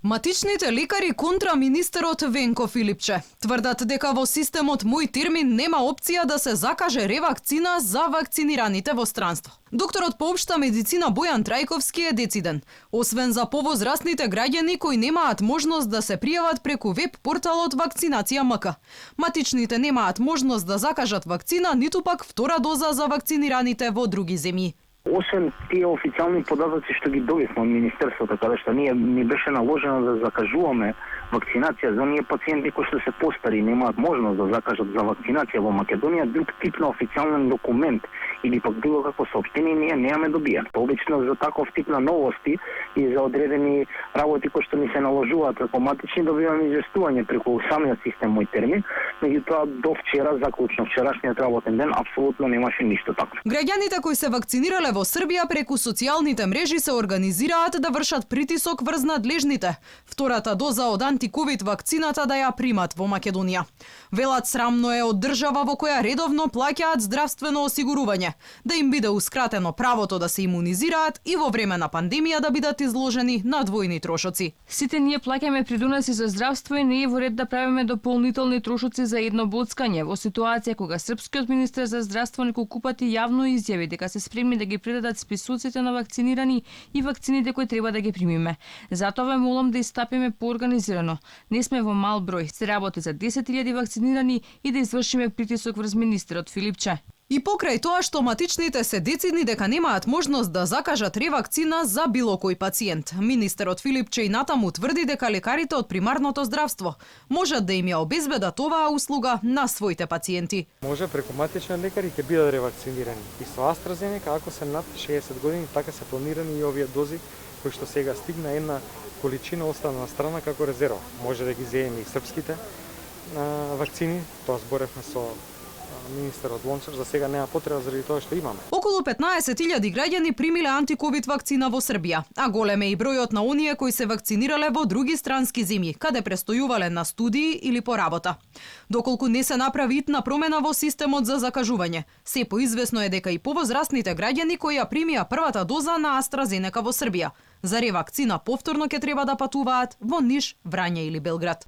Матичните лекари контра министерот Венко Филипче тврдат дека во системот Мој термин нема опција да се закаже ревакцина за вакцинираните во странство. Докторот по општа медицина Бојан Трајковски е дециден. Освен за повозрастните граѓани кои немаат можност да се пријават преку веб порталот Вакцинација МК, матичните немаат можност да закажат вакцина, ниту пак втора доза за вакцинираните во други земји. Освен тие официјални податоци што ги добивме од Министерството, каде што ни беше наложено да закажуваме вакцинација за оние пациенти кои што се постари и немаат можност да закажат за вакцинација во Македонија, друг тип на официјален документ или пак било какво соопштение ние немаме добијано. Обично за таков тип на новости и за одредени работи кои што ни се наложуваат преку матични добиваме известување преку самиот систем Мој термин, меѓутоа до вчера, заклучно вчерашниот работен ден, апсолутно немаше ништо такво. Граѓаните кои се вакцинирале во Србија преку социјалните мрежи се организираат да вршат притисок врз надлежните втората доза од антиковид вакцината да ја примат во Македонија. Велат срамно е од држава во која редовно плаќаат здравствено осигурување, да им биде ускратено правото да се имунизираат и во време на пандемија да бидат изложени на двојни трошоци. Сите ние плаќаме придоноси за здравство и не е во ред да правиме дополнителни трошоци за едно боцкање во ситуација кога српскиот министер за здравство неколку пати јавно изјави дека се спремни да ги предадат списоците на вакцинирани и вакцините кои треба да ги примиме. Затоа ве молам да истапиме поорганизирано. Не сме во мал број, се работи за 10.000 вакцинирани и да извршиме притисок врз министерот Филипче. И покрај тоа што матичните се децидни дека немаат можност да закажат ревакцина за било кој пациент, министерот Филипче и натаму тврди дека лекарите од примарното здравство можат да им ја обезбедат оваа услуга на своите пациенти. Може преку матични лекари ќе бидат ревакцинирани. И со AstraZeneca, ако се над 60 години, така се планирани и овие дози кои што сега стигна една количина остана на страна како резерва. Може да ги земеме и српските вакцини, тоа зборевме со министерот Лончев, за сега нема потреба заради тоа што имаме. Околу 15.000 граѓани примиле антиковид вакцина во Србија, а голем е и бројот на оние кои се вакцинирале во други странски земји, каде престојувале на студии или по работа. Доколку не се направи итна промена во системот за закажување, се поизвестно е дека и повозрастните граѓани кои ја примија првата доза на AstraZeneca во Србија, за ревакцина повторно ќе треба да патуваат во Ниш, Врање или Белград.